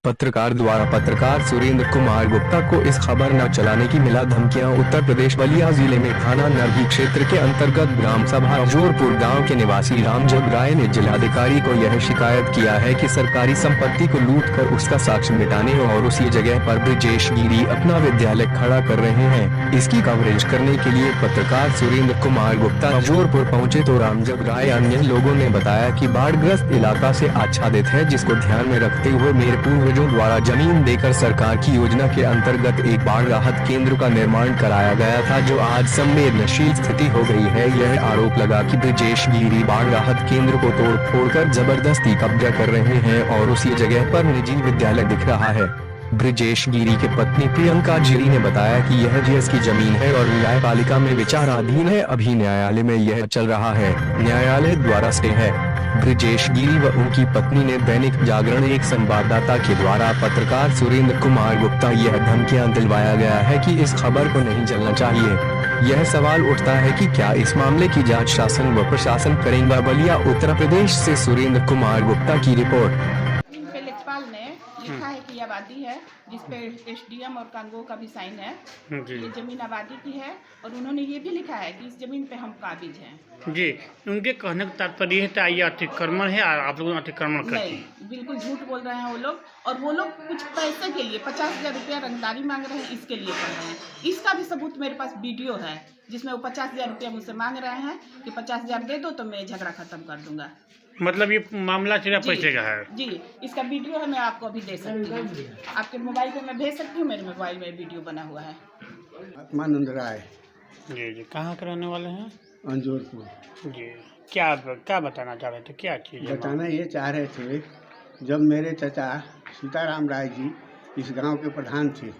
पत्रकार द्वारा पत्रकार सुरेंद्र कुमार गुप्ता को इस खबर न चलाने की मिला धमकियां। उत्तर प्रदेश बलिया जिले में थाना नरही क्षेत्र के अंतर्गत ग्राम सभा जोरपुर गांव के निवासी रामजग राय ने जिलाधिकारी को यह शिकायत किया है कि सरकारी संपत्ति को लूटकर उसका साक्ष्य मिटाने और उसी जगह पर ब्रजेश गिरी अपना विद्यालय खड़ा कर रहे हैं। इसकी कवरेज करने के लिए पत्रकार सुरेंद्र कुमार गुप्ता जोरपुर पहुँचे तो रामजग राय अन्य लोगों ने बताया कि बाढ़ग्रस्त इलाका से आच्छादित है, जिसको ध्यान में रखते हुए मेरे पूर्वजों द्वारा जमीन देकर सरकार की योजना के अंतर्गत एक बाढ़ राहत केंद्र का निर्माण कराया गया था, जो आज संवेदनशील स्थिति हो गई है। यह आरोप लगा कि ब्रजेश गिरी बाढ़ राहत केंद्र को तोड़ फोड़ कर जबरदस्ती कब्जा कर रहे हैं और उसी जगह पर निजी विद्यालय दिख रहा है। ब्रजेश गिरी के पत्नी प्रियंका गिरी ने बताया कि यह जीएस की जमीन है और न्यायपालिका में विचाराधीन है। अभी न्यायालय में यह चल रहा है, न्यायालय द्वारा स्टे है। ब्रजेश गिरी व उनकी पत्नी ने दैनिक जागरण एक संवाददाता के द्वारा पत्रकार सुरेंद्र कुमार गुप्ता यह धमकियां दिलवाया गया है कि इस खबर को नहीं चलना चाहिए। यह सवाल उठता है कि क्या इस मामले की जांच शासन व प्रशासन करेगा। बलिया उत्तर प्रदेश से सुरेंद्र कुमार गुप्ता की रिपोर्ट। लिखा है कि आबादी है, जिसपे एसडीएम और कांगो का भी साइन है। ये जमीन आबादी की है और उन्होंने ये भी लिखा है कि इस जमीन पे हम काबिज हैं। जी, उनके कहने का तात्पर्य है ये अतिक्रमण है और आप लोग अतिक्रमण करते हैं। नहीं, बिल्कुल झूठ बोल रहे हैं वो लोग, और वो लोग कुछ पैसे के लिए 50,000 रुपया रंगदारी मांग रहे हैं, इसके लिए कर रहे हैं। इसका भी सबूत मेरे पास वीडियो है, जिसमें वो 50,000 रुपया मुझसे मांग रहे हैं कि 50,000 दे दो तो मैं झगड़ा खत्म कर दूंगा। मतलब ये मामला सिर्फ पैसे का है? जी, इसका वीडियो है, मैं आपको अभी दे सकती हूँ। आपके मोबाइल पे मैं भेज सकती हूँ, मेरे मोबाइल में वीडियो बना हुआ है। आत्मानंद राय। जी जी, कहाँ के रहने वाले हैं? अंजोरपुर। जी, क्या बताना चाह रहे थे, क्या चीज़ बताना ये चाह रहे थे, जब मेरे चाचा सीताराम राय जी इस गांव के प्रधान थे,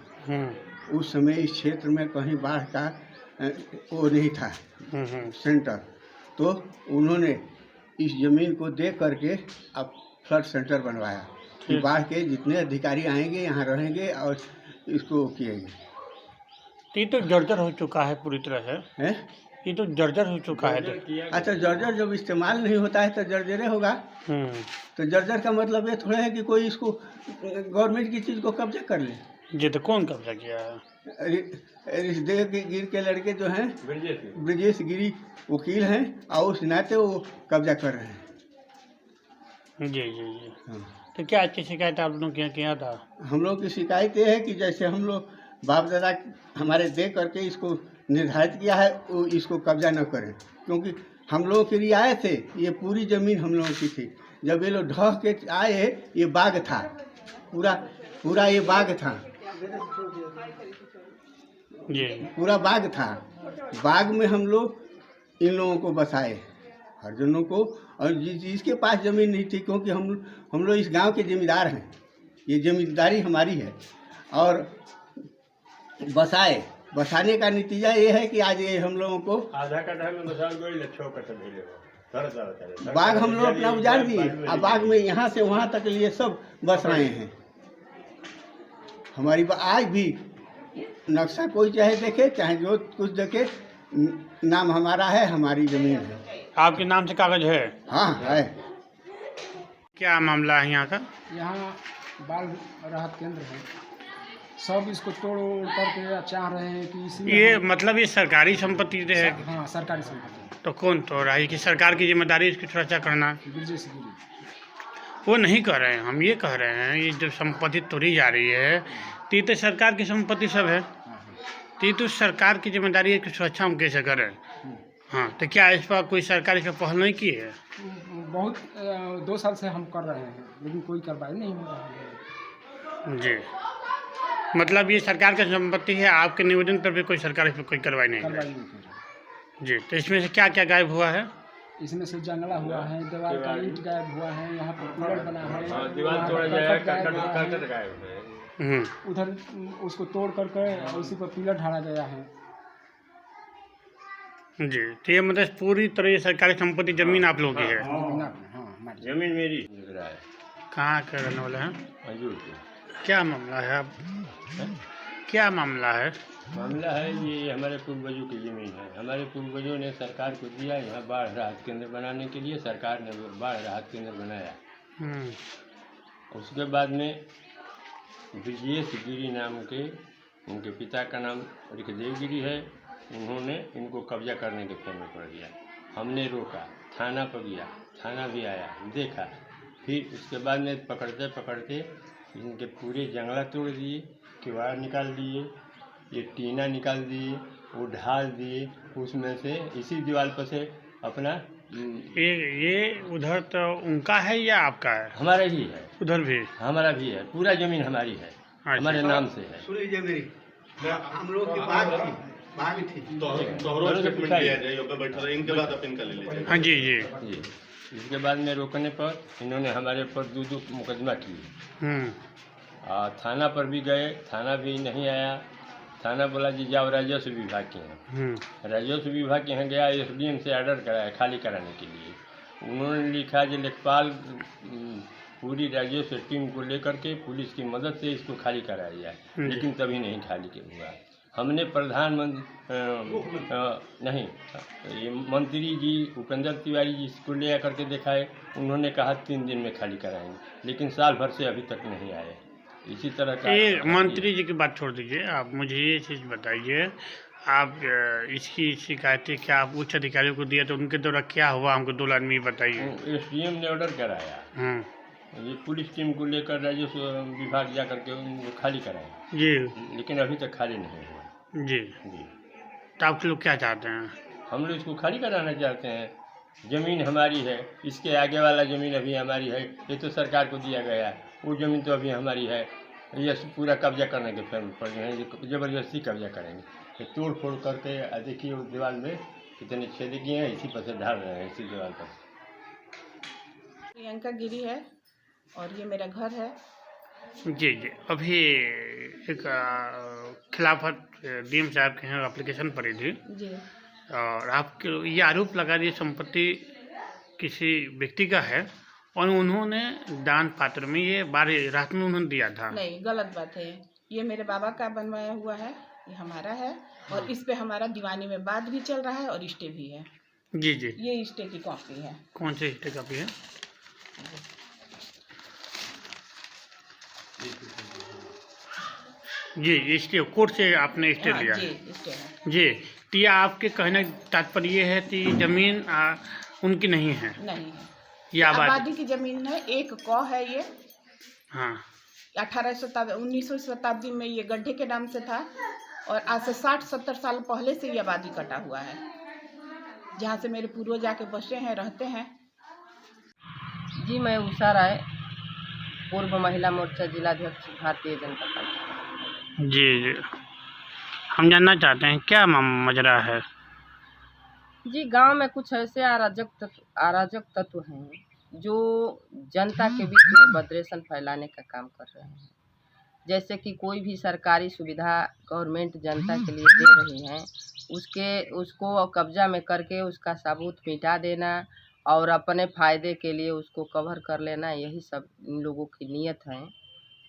उस समय इस क्षेत्र में कहीं बाढ़ का वो नहीं था सेंटर, तो उन्होंने इस जमीन को दे करके अब फ्लड सेंटर बनवाया कि बाढ़ के जितने अधिकारी आएंगे यहाँ रहेंगे और इसको किएंगे। ये तो जर्जर हो चुका है पूरी तरह से, है? ये तो जर्जर हो चुका है। अच्छा, जर्जर जब इस्तेमाल नहीं होता है तो जर्जरे होगा। तो जर्जर का मतलब ये थोड़ा है कि कोई इसको गवर्नमेंट की चीज़ को कब्जा कर ले। जी, तो कौन कब्जा किया है? रिश्ते के गिर के लड़के जो हैं ब्रजेश गिरी वकील हैं और उस नाते वो कब्जा कर रहे हैं। जी जी जी। हाँ। तो क्या अच्छी शिकायत आप लोगों के किया था? हम लोग की शिकायत ये है कि जैसे हम लोग बाप दादा हमारे दे करके इसको निर्धारित किया है, वो इसको कब्जा न करें, क्योंकि हम लोगों के लिए आए थे, ये पूरी ज़मीन हम लोगों की थी। जब ये लोग ढह के आए, ये बाग था, पूरा ये बाग था, पूरा बाग था। बाग में हम लोग इन लोगों को बसाए, हरिजनों को, और जिसके पास ज़मीन नहीं थी, क्योंकि हम लोग इस गांव के ज़मींदार हैं, ये ज़मींदारी हमारी है, और बसाने का नतीजा ये है कि आज ये हम लोगों को बाग हम लोग अपना उजाड़ दिए, और बाग में यहाँ से वहाँ तक लिए सब बस रहे हैं। हमारी आज भी नक्शा कोई चाहे देखे, चाहे जो कुछ देखे, नाम हमारा है, हमारी जमीन है। आपके नाम से कागज है? हाँ है। क्या मामला है यहाँ का? यहाँ बाल राहत केंद्र है, सब इसको तोड़ करके चाह रहे हैं कि इसमें ये मतलब ये सरकारी संपत्ति है? हाँ, सरकारी संपत्ति। तो कौन तोड़ रहा है कि सरकार की जिम्मेदारी इसकी सुरक्षा करना? ब्रजेश गिरी। वो नहीं कह रहे हैं, हम ये कह रहे हैं ये जो संपत्ति तोड़ी जा रही है तो ये तो सरकार की संपत्ति सब है, तो ये तो सरकार की जिम्मेदारी है कि सुरक्षा हम कैसे करें। हाँ, तो क्या इस पर कोई सरकार इस पर पहल नहीं की है? बहुत 2 साल से हम कर रहे हैं, लेकिन कोई कार्रवाई नहीं हो रहा है। जी, मतलब ये सरकार की संपत्ति है, आपके निवेदन पर भी कोई सरकार इस पर कोई कार्रवाई नहीं कर रही। जी, तो इसमें से क्या क्या गायब हुआ है? इसमें से जंगला हुआ है, दीवार का ईंट गायब हुआ है, यहाँ पर पिलर बना है, दीवार उधर उसको तोड़ करके उसी पर पिलर ढाला गया है। जी, तो ये मतलब पूरी तरह सरकारी संपत्ति जमीन आप लोगों की है? हाँ, जमीन मेरी। कहाँ के रहने वाले हैं? क्या मामला है? आप क्या मामला है? मामला है ये हमारे पूर्वजों की ज़मीन है। हमारे पूर्वजों ने सरकार को दिया, यहाँ बाढ़ राहत केंद्र बनाने के लिए सरकार ने बाढ़ राहत केंद्र बनाया। उसके बाद में ब्रजेश गिरी नाम के, उनके पिता का नाम ऋखदेव गिरी है। उन्होंने इनको कब्जा करने के फेर में पड़ दिया। हमने रोका, थाना पर गया, थाना भी आया, देखा। फिर उसके बाद में पकड़ते पकड़ते इनके पूरे जंगला तोड़ दिए, किवाड़ निकाल दिए, ये टीना निकाल दिए, वो ढाल दिए। उसमें से इसी दीवार पर से अपना ये उधर तो उनका है या आपका है? हमारा ही है, उधर भी हमारा भी है, पूरा जमीन हमारी है, हमारे नाम से है। सुन लीजिए मेरी, हम लोग की बात थी। हाँ जी जी। इसके बाद में रोकने पर इन्होंने हमारे ऊपर दो मुकदमा किए। थाना पर भी गए, थाना भी नहीं आया। थाना बोला जी जाओ राजस्व विभाग के हैं। राजस्व विभाग के यहाँ गया, एसडीएम से ऑर्डर कराया खाली कराने के लिए। उन्होंने लिखा जो लेखपाल पूरी राजस्व टीम को लेकर के पुलिस की मदद से इसको खाली कराया जाए, लेकिन तभी नहीं खाली हुआ। हमने प्रधानमंत्री नहीं, ये मंत्री जी उपेंद्र तिवारी जी इसको ले आकर के दिखाए। उन्होंने कहा 3 दिन में खाली कराएंगे, लेकिन साल भर से अभी तक नहीं आए। इसी तरह का ये मंत्री जी की बात छोड़ दीजिए, आप मुझे ये चीज़ बताइए, आप इसकी शिकायतें क्या आप उच्च अधिकारियों को दिया तो उनके द्वारा क्या हुआ, हमको 2 लाइन में बताइए। एसडीएम ने ऑर्डर कराया, ये पुलिस टीम को लेकर राजस्व विभाग जा करके उनको खाली कराए जी, लेकिन अभी तक खाली नहीं हुआ जी। तो आप लोग क्या चाहते हैं? हम लोग इसको खाली कराना चाहते हैं। ज़मीन हमारी है, इसके आगे वाला ज़मीन अभी हमारी है, ये तो सरकार को दिया गया है। वो ज़मीन तो अभी हमारी है, ये पूरा कब्जा करने के फेर में पड़ गए हैं, ज़बरदस्ती कब्जा करेंगे। तो तोड़ फोड़ करके देखिए उस दीवार में कितने छेद किए हैं, इसी पर से ढाल रहे हैं, इसी दीवार पर। प्रियंका गिरी है और ये मेरा घर है। जी जी। अभी एक खिलाफत डीएम साहब के यहाँ एप्लीकेशन पड़ी थी जी। और आपके ये आरोप लगा रही संपत्ति किसी व्यक्ति का है और उन्होंने दान पात्र में ये 12 रात में उन्होंने दिया था। नहीं, गलत बात है। ये मेरे बाबा का बनवाया हुआ है, ये हमारा है और इस पे हमारा दीवानी में वाद भी चल रहा है और स्टे भी है। जी जी। ये स्टे की कॉपी है। कौन से स्टे कॉपी है? जी, स्टे कोर्ट से आपने स्टे लिया है? जी, स्टे है। जी। तो ये आपके कहने का तात्पर्य ये है कि जमीन उनकी नहीं है? नहीं है, ये आबादी की जमीन है। एक कौ है ये। हाँ। 19वीं शताब्दी में ये गड्ढे के नाम से था और आज से 60-70 साल पहले से ये आबादी कटा हुआ है, जहाँ से मेरे पूर्वज जाके बसे हैं, रहते हैं। जी, मैं उषा राय, पूर्व महिला मोर्चा जिलाध्यक्ष भारतीय जनता पार्टी। जी जी। हम जानना चाहते हैं क्या मजरा है? जी, गांव में कुछ ऐसे अराजक तत्व हैं जो जनता के बीच में बदरेशन फैलाने का काम कर रहे हैं। जैसे कि कोई भी सरकारी सुविधा गवर्नमेंट जनता के लिए दे रही है, उसको कब्जा में करके उसका सबूत मिटा देना और अपने फ़ायदे के लिए उसको कवर कर लेना, यही सब इन लोगों की नीयत है।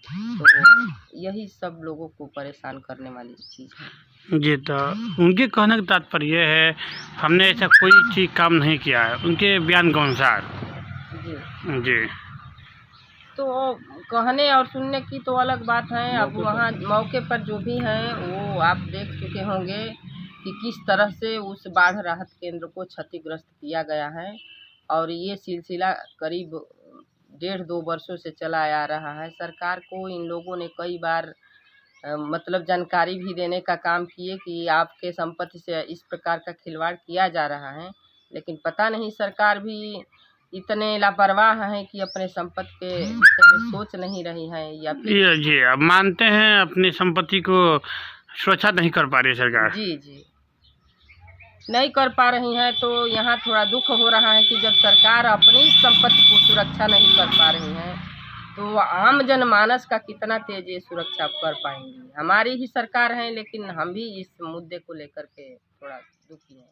तो यही सब लोगों को परेशान करने वाली चीज़ है। जी, तो उनके कहने का तात्पर्य ये है हमने ऐसा कोई चीज़ काम नहीं किया है, उनके बयान के अनुसार। जी जी। तो कहने और सुनने की तो अलग बात है। अब वहाँ मौके पर जो भी हैं वो आप देख चुके होंगे कि किस तरह से उस बाढ़ राहत केंद्र को क्षतिग्रस्त किया गया है और ये सिलसिला करीब 1.5-2 वर्षों से चला आ रहा है। सरकार को इन लोगों ने कई बार मतलब जानकारी भी देने का काम किए कि आपके संपत्ति से इस प्रकार का खिलवाड़ किया जा रहा है, लेकिन पता नहीं सरकार भी इतने लापरवाह हैं कि अपने संपत्ति के विषय में सोच नहीं रही है या फिर जी, अब मानते हैं अपनी संपत्ति को सुरक्षा नहीं कर पा रही सरकार। जी नहीं कर पा रही हैं। तो यहाँ थोड़ा दुख हो रहा है कि जब सरकार अपनी संपत्ति को सुरक्षा नहीं कर पा रही है तो आम जनमानस का कितना तेज ये सुरक्षा कर पाएंगी। हमारी ही सरकार है लेकिन हम भी इस मुद्दे को लेकर के थोड़ा दुखी हैं।